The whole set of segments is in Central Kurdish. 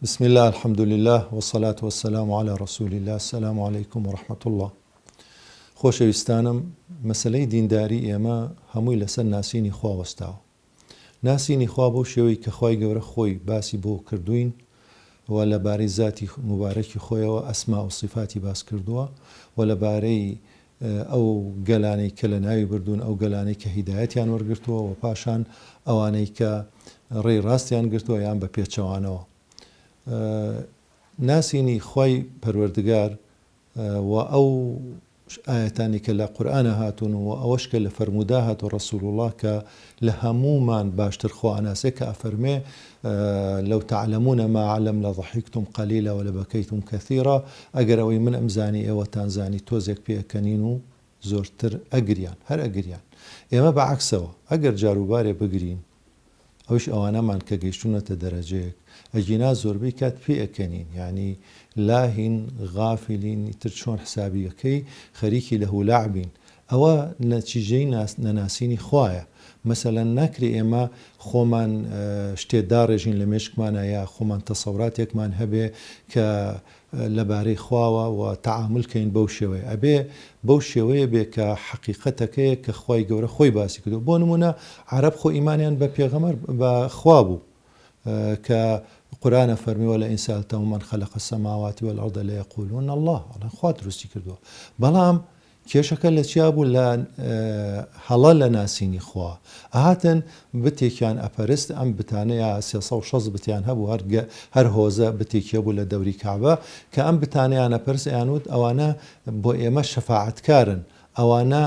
بسم الله الحمد لله والصلاة والسلام على رسول الله. السلام عليكم ورحمة الله. خۆشەویستانم، مەسەلەی دینداری ئێمە هەمووی لەسەر ناسینی خوا وەستاوە. ناسینی خوا بۆ شێوەی کە خوای گەورە خۆی باسی بۆ کردوین و لەبارەی زاتی مبارەکی خۆیەوە ئەسما و صفاتی باس کردووە و لەبارەی ئەو گەلانەی کە لە ناوی بردوون، ئەو گەلانەی کە هیدایەتیان وەرگرتووە و پاشان ئەوانەی کە ڕێی ڕاستیان گرتووە یان بە پێچەوانەوە. ناسینی خوای پەروەردگار و ئەو ئاەتانی کە لە قورئانە هاتوون و ئەوەش کە لە فەرموودا هاتووە ڕەسوول الله کە لە هەموومان باشتر خۆ ئەناسێ کە ئەفەرمێ لەو تعلمون ما علم لضحكتم قليلا ولبكيتم كثيرا. ئەگەر ئەوەی من ئەمزانی ئێوەتان زانی تۆزێک پێکەنین و زۆرتر ئەگریان، هەر ئەگریان. ئێمە بەعەکسەوە ئەگەر جاروبارێ بگرین، ئەوش ئەوانەمان کە گەیشتونەتە دەرەجەیەک ئەجینا زۆربەی کات پێ ئەکەنین، یعنی لاهین غافلین تر چۆن حسابیەکەی خەریکی لە هولعبین. ئەوە نەتیجەی نەناسینی خوایە. مەسەلەن ناکرێ ئێمە خۆمان شتێ داڕێژین لە مێشکمانە یا خۆمان تەسەوراتێکمان هەبێ کە لەبارەی خواوە و تەعاملکەین بەو شێوەیە. ئەبێ بەو شێوەیە بێ کە حەقیقەتەکەیە کە خوای گەورە خۆی باسی کردو. بۆ نمونە عەرەب خۆ ئیمانیان بە پێغەمبەر بە خوا بوو کە قورآنە فەرمی وەلئین سەألتەهم من خەلەق السەماوات والأرض لەیەقولون الله، خوا دروستی کردووە. بەڵام کێشەکە لە چیا بوو؟ لە هەڵە لە ناسینی خوا. ئاهاتن بتێکیان ئەپەرست، ئەم بتانەیە 360 بتیان هەبوو، هەر هۆزە بتێکیە بوو لە دەوری کەعبە کە ئەم بتانەیان ئەپەرست ئەیانوت ئەوانە بۆ ئێمە شەفاعەتکارن، ئەوانە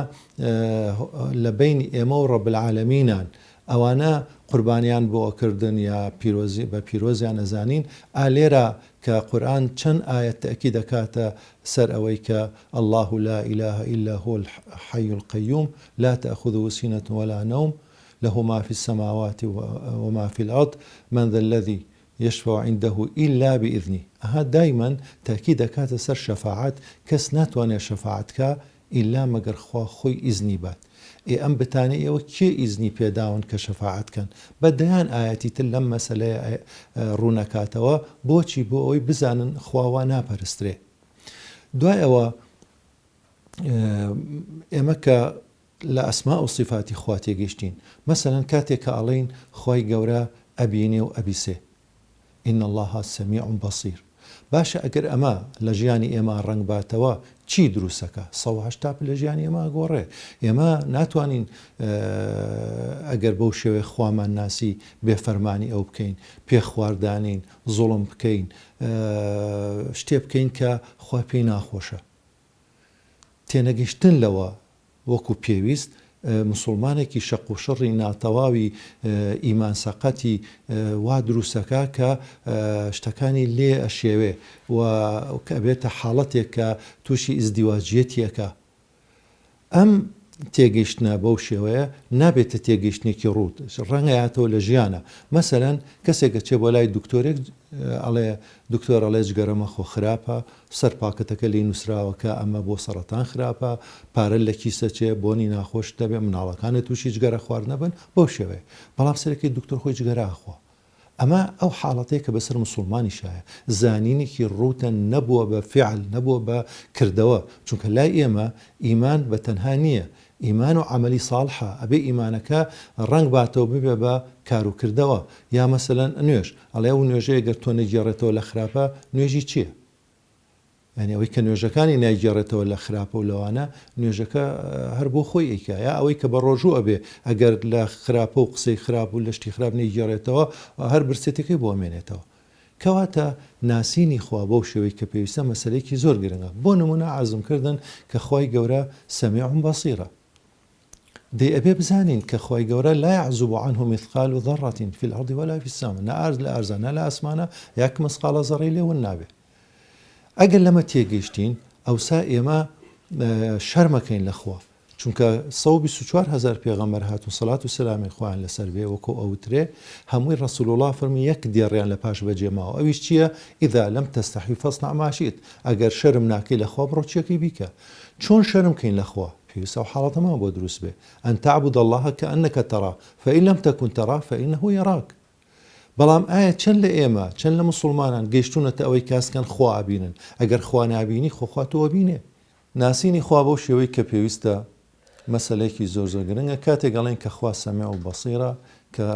لە بینی ئێمە و ڕەب العالەمینان، ئەوانە قوربانیان بۆ ئەکردن یا بە پیرۆزیان ئەزانین. ئالێرە کە قورئان چەند ئاەت تەئکید دەکاتە سەر ئەوەی کە الله لا إله إلا هو الحي القيوم لا تأخذه سنة ولا نوم له ما في السماوات وما في الأرض من ذا الذي يشفع عنده إلا بإذنه. دائما تأكيد دەکاتە سەر شەفاعەت. کەس ناتوانێت شەفاعەتکە ئیلا مەگەر خوا خۆی ئیزنی بات. ئەم بتانە ئێوە کێ ئیزنی پێداون کە شەفاعەتکەن؟ بەدەیان ئاەتی تر لەم مەسەلەیە ڕوونەکاتەوە. بۆچی؟ بۆ ئەوەی بزانن خواوا ناپەرسترێ. دوای ئەوە ئێمە کە لە ئەسما و صفاتی خوا تێگەیشتین، مەسەلەن کاتێک کە ئەڵێین خوای گەورە ئەبینێ و ئەبیسێ، ئین الله سەمیع بەصیر. باشە ئەگەر ئەمە لە ژیانی ئێمە ڕەنگ باتەوە چی دروستەکە؟ 180 لە ژیانی ئێمە گۆڕێ. ئێمە ناتوانین ئەگەر بەو شێوەیە خوامان ناسی بێفەرمانی ئەو بکەین، پێخواردانین، زوڵم بکەین، شتێ بکەین کە خوا پێی ناخۆشە. تێنەگەیشتن لەوە وەکو پێویست مسلمانێکی شەق و شەڕی ناتەواوی ئیمان سەقەتی وا دروستەکە کە شتەکانی لێ ئەشێوێ و کە بێتە حاڵەتێک کە تووشی ئیزدیواجیەتیەکە. ئەم تێگەیشتنە بەو شێوەیە نابێتە تێگەیشتێکی ڕوود، ڕەنگەیەتەوە لە ژیانە. مەسەلەن کەسێکە چێ بۆ لای دکتۆرێک ئەڵێ دکتۆر ئەڵێ جگەرەمە خۆ خراپە، سەر پاکەتەکە لی نووسراوەکە ئەمە بۆ سەرەتان خراپە، پارە لە کیسە چێ بۆنی ناخۆش دەبێت، مناڵەکانە تووشی جگەرە خوارد نەبن بەو شێوەیە. بەڵام سەرەکەی دکتۆر خۆی جگەراخوا. ئەمە ئەو حاڵەتەیە کە بەسەر مسلمانی شایە. زانینێکی ڕوتە نەبووە بە فعل، نەبووە بە کردەوە. چونکە لای ئێمە ئیمان بە تەنها نییە، ئیمان و عملی ساڵحە. ئەبێ ئیمانەکە ڕنگ باتەوە ببێ بە کاروکردەوە. یا مەسەلەن نوێژ، ئەڵێ ئەو نوێژەیە گەر تۆ نەگێڕێتەوە لە خراپە، نوێژی چییە؟ یعنی ئەوەی کە نوێژەکانی نایگێڕێتەوە لە خراپە و لەوانە نوێژەکە هەر بۆ خۆی ئەیکا، یا ئەوەی کە بە ڕۆژوو ئەبێ ئەگەر لە خراپە و قسەی خراپ و لە شتی خراپ نەیگێڕێتەوە هەر برسێتەکەی بۆ ئەمێنێتەوە. کەواتە ناسینی خوا بەو شێوەی کە پێویستە مەسەلەیەکی زۆر گرنگە. بۆ نمونە عەزمکردن کە خوای گەورە سەمیع بەصیرە. دەی ئەبێ بزانین کە خوای گەورە لا يعزب عنه مثقال ذرة في الأرض ولا في السماء. نە ئارز لە ئەرزە نە لە ئەسمانە یاک مسقالە زەڕەی لێون نابێ. ئەگەر لەمە تێگەیشتین ئەوسا ئێمە شەرمەکەین لە خوا، چونکە 124,000 پێغەمبەر هاتون سەڵات و سەلامی خوایان لەسەر بێ وەکو ئەوترێ، هەمووی ڕەسوول الله فەرمی یەک دێڕیان لە پاش بەجێماوە. ئەویش چییە؟ ئیذا لەم تەستەحی فەصنع ما شئت. ئەگەر شەرم ناکەی لە خوا بڕۆ چیەکەی بیکە. چۆن شەرم کەین لە خوا؟ پێویستە و حاڵەتەمان بۆ دروست بێ. ئەن تعبد الله كأنك تراه فإن لم تكن تراه فإنه يراك. بەڵام ئایا چەند لە ئێمە چەند لە مسلمانان گەیشتونەتە ئەوەی کاسکەن خوا بینن ئەگەر خوا نابینی خۆخواتەوە بینێ ناسینی خوا بەو شێوەی کە پێویستە مەسەلەیەکی زۆر زۆر گرنگە کاتێک گەڵێن کە خوا سەمیع و بەسیرە کە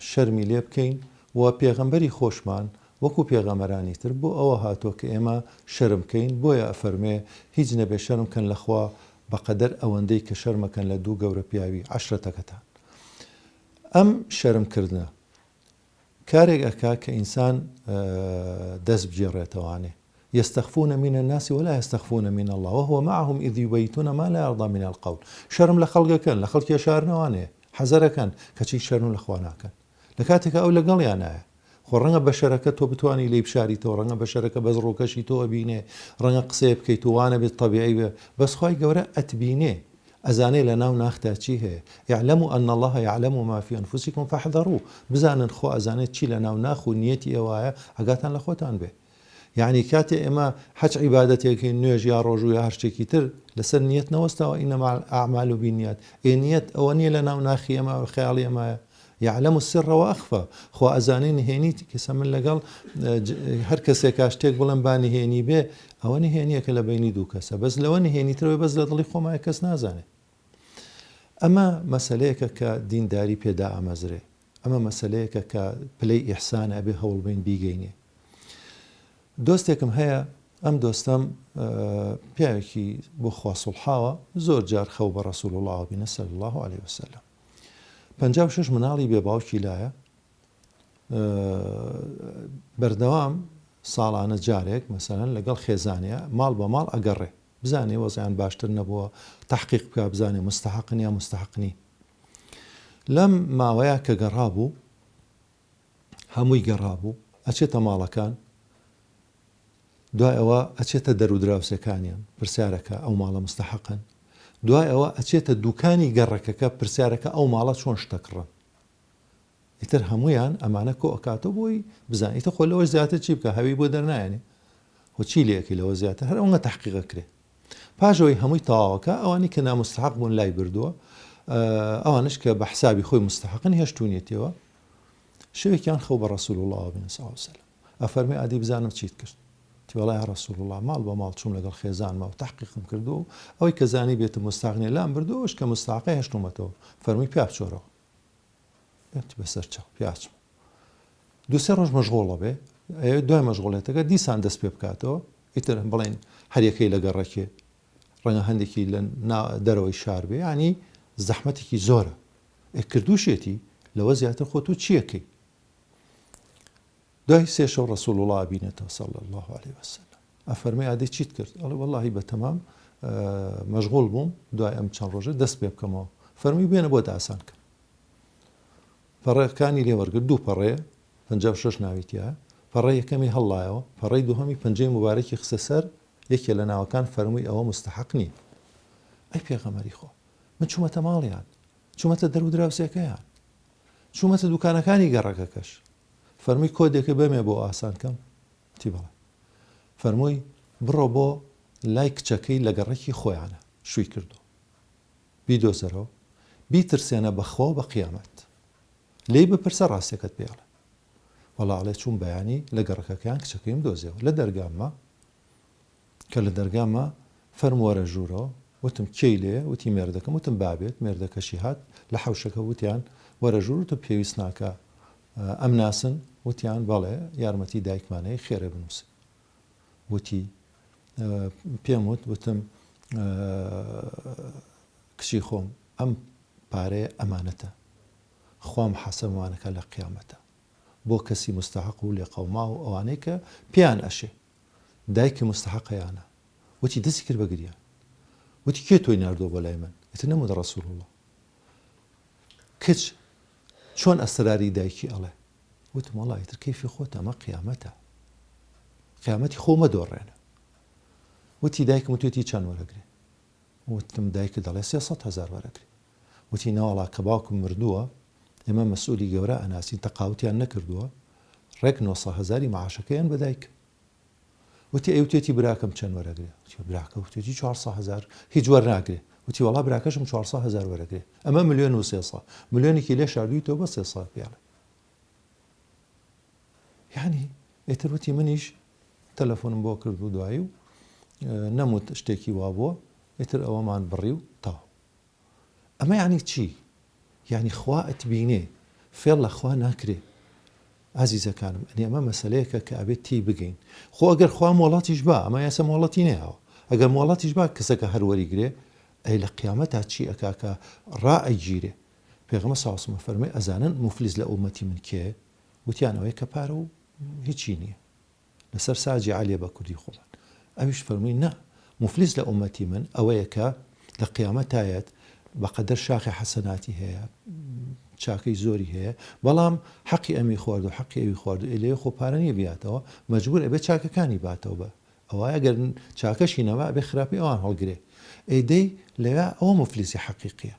شەرمی لێ بکەین و پێغەمبەری خۆشمان وەکو پێغەمبەرانی تر بۆ ئەوە هاتووە کە ئێمە شەرم بکەین بۆیە ئەفەرمێ هیچ نەبێ شەرم کەن لەخوا بەقەدەر ئەوەندەی کە شەرمەکەن لە دوو گەورە پیاوی عەشرەتەکەتان ئەم شەرمکردنە کارێک ئەکا کە ئینسان دەست بجێڕێتەوانێ يستخفون من الناس ولا يستخفون من الله وهو معهم إذ يبيتون ما لا يرضى من القول شرم لخلق كان لخلق يشارنوانه حذر كان كشي شرم لخوانا كان لكاتك أو لقل يعني خورنا بشركة تو بتواني لي بشاري تو رنا بشركة بزرو كشي تو أبينه رنا قصيب كي توانا بالطبيعي بس خواي جورا أتبينه أزاني لنا وناخته شيء يعلموا أن الله يعلم ما في أنفسكم فاحذروه بزان خو أزاني شي لنا وناخو نيتي أوايا حقاتنا لخوتان به يعني كاتي إما حج عبادتك نوێژ یا ڕۆژوو یا هەرشتێکی تر لەسەر نیەت نەوەستەوە إنما الأعمال بالنيات نیەت ئەوە نیە لە ناو ناخی ئەمە خەیاڵی ئەمایە يعلم السر وأخفى خو ئەزانێ نهێنیت کەسە من لەگەڵ هەر کەسێک شتێک بڵێم با نهێنی بێ ئەوە نهێنیەکە لە بینی دوو کەسە بەس لەوە نهێنیترەوەی بەس لە دڵی خۆمایە کەس نازانێت ئەمە مەسەلەیەکە کە دینداری پێدا ئامەزرێ ئەمە مەسەلەیەکە کە پلەی ئیحسانە ئەبێ هەوڵبین بیگەینێ دۆستێکم هەیە ئەم دۆستەم پیاوێکی بۆ خوا سوڵحاوە زۆر جار خەو بە ڕەسوول الله بینە صلی الله عليه وسلم 56 مناڵی بێ باوکی لایە بەردەوام ساڵانە جارێک مەسەلەن لەگەڵ خێزانەیە ماڵ بە ماڵ ئەگەڕێ بزانێ وەزیان باشتر نەبووە تحقیق بکە بزانێ مستحقن یا مستحقنی لەم ماوەیە کە گەڕابوو هەمووی گەڕابوو ئەچێتە ماڵەکان دوای ئەوە ئەچێتە دەرودراوسەکانیان پرسیارەکە ئەو ماڵە مستحقن دوای ئەوە ئەچێتە دوکانی گەڕەکەکە پرسیارەکە ئەو ماڵە چۆن شتەکڕن ئیتر هەمویان ئەمانە کۆ ئەکاتەوە بۆی بزانین ئیتر خۆ لەوە زیاتر چی بکە هەوی بۆ دەرنایەنێ خۆ چی لەیەکی لەوە زیاتر هەر ئەوە تحقیقە کرێ پاشەوەی هەمووی تەواوەکە ئەوانی کە نامستحق بوون لای بردووە ئەوانش کە بە حسابی خۆی مستحقن هێشتونێتەوە شەوێکیان خەو بە ڕەسوول الله بن صلی الله عليه وسلم ئەفەرمێ ئادی بزانم چیت کرد والله يا رسول الله مال بمال شوم لەگەڵ خێزان ما و تحقیقم کردو ئەوەی کە زانی بێتە مستحقنێ لام بردوش کە مستحقی هێشتومەتەوە فەرمووی پیا بچۆرەوە بەسەر چاو پیاچم دووسێ ڕۆژ مەشغوڵە بێ دوای مەشغوڵێتەکە دیسان دەست پێ بکاتەوە ئیتر بڵێن هەریەکەی لە گەڕەکێ ڕەنگە هەندێکی لە دەرەوەی شار بێ ینی زەحمەتێکی زۆرە کردوشێتی لەوە زیاتر خۆ تو چیەکەی دوای سێ شەو ڕەسوول الله بینێتەوە صلی الله عليه وسلم ئەفەرمێ ئادەی چیت کرد ئەڵێ وەڵڵاهی بەتەمام مەشغوڵ بووم دوای ئەم چەند ڕۆژە دەست پێ بکەمەوە فەرمووی بێنە بۆ ئاسان کەم پەڕەکانی لێوەرگرت دوو پەڕەیە 56 ناویتیە پەڕەی یەکەمی هەڵڵایەوە پەڕەی دووهەمی پەنجەی مبارەکی خستە سەر یەکێ لە ناوەکان فەرمووی ئەوە مستحق نییە ئەی پێغەمبەری خۆ من چوومەتە ماڵیان چوومەتە دەرودراوسێکەیان چوومەتە دوکانەکانی گەڕەکەکەش فەرمووی کۆدێکە بەمێ بۆ ئاسان کەم تی بڵێ فەرمووی بڕۆ بۆ لای کچەکەی لە گەڕێکی خۆیانە شووی کردو بیدۆزەرەوە بیترسێنە بەخوا و بە قیامەت لێی بپرسە ڕاستێکت پێڵێ وەڵڵا چوون بەیانی لە گەڕەکەکەیان کچەکەیم دۆزیەوە لە دەرگامە کە لە دەرگامە فەرمووەرە ژوورەوە وتم کەی لێ وتی مێردەکەم وتم بابێت مێردەکەشی هات لە حەوشەکە وتیان وەرە ژوور تو پێویست ناکە ئەم ناسن وتیان بەڵێ یارمەتی دایکمانەی خێرە بنووسن وتی پێم وتم کچی خۆم ئەم پارەیە ئەمانەتە خوام حەسەبمانەکە لە قیامەتە بۆ کەسی مستحق و لێ قەوما و ئەوانەی کە پێیان ئەشێ دایکی مستحقیانە وتی دەستی کرد بەگریان وتی کێ تۆی ناردۆ بۆ لای من ئیتر نەمووە ڕەسوول الله کچ چۆن ئەسراری دایکی ئەڵێ وتم وەڵڵا ئیتر کەیفی خۆت ئەمە قیامەتە قیامەتی خۆ مەدۆڕێنە وتی دایکم وتێتی چەند وەرەگرێ وتم دایکت دەڵێ 300,000 وەرەگرێ وتی نەوەڵا کە باوکم مردووە ئێمە مەسئولی گەورە ئەناسین تەقاوتیان نەکردووە ڕێک 900,000 معاشەکەیان بە دایک وتی ئەوتێتی براکەم چەند وەرەگرێ براکە وتێتی 400,000 هیچ وەرناگرێ وتی وەڵا براکەشم 400,000 وەرەگرێ ئەمە 1,300,000 ملیۆنێکی لێ شاردوویتەوە بە 300 پیاڵێ یعنی ئێتروتی منیش تەلەفۆنم بۆ کرد و دوایی و نەموت شتێکی وا بووە ئێتر ئەوەمان بڕی و تاو. ئەمە یعنی چی؟ یعنی خوا ئەتبینێ فێڵ لە خوا ناکرێ. ئازیزەکانم ئەنی ئەمە مەسەلەیەکە کە ئەبێت تی بگەین. خۆ ئەگەر خوا مۆڵەتیش با ئەمە یاسە مۆڵەتی نەیەوە ئەگەر مۆڵەتیش با کەسەکە هەروەریگرێ ئەی لە قیامەتا چی ئەکاکە ڕائەگیرێ. پێغەمبەر صلی الله علیه و سلم فەرمووی ئەزانن موفلیس لە ئومەتی من کێ؟ وتیان ئەوەی کە پارە و هیچی نییە لەسەر ساجی عالیە بە کوردی خۆمان. ئەویش فەرمووی نە موفلیس لە ئومەتی من ئەوەیە کە لە قیامەتایەت بەقەدەر شاخی حەسەناتی هەیە چاکەی زۆری هەیە بەڵام حەقی ئەمی خوارد و حەقی ئەوی خوارد و لێ خۆ پارە نییە بیاتەوە مەجبور ئەبێت چاکەکانی باتەوە بە ئەوە ئەگەر چاکەشی نەما ئەبێ خراپی ئەوان هەڵگرێ ئەیدەی لەوێ ئەوە مفلیسی حەقیقیە.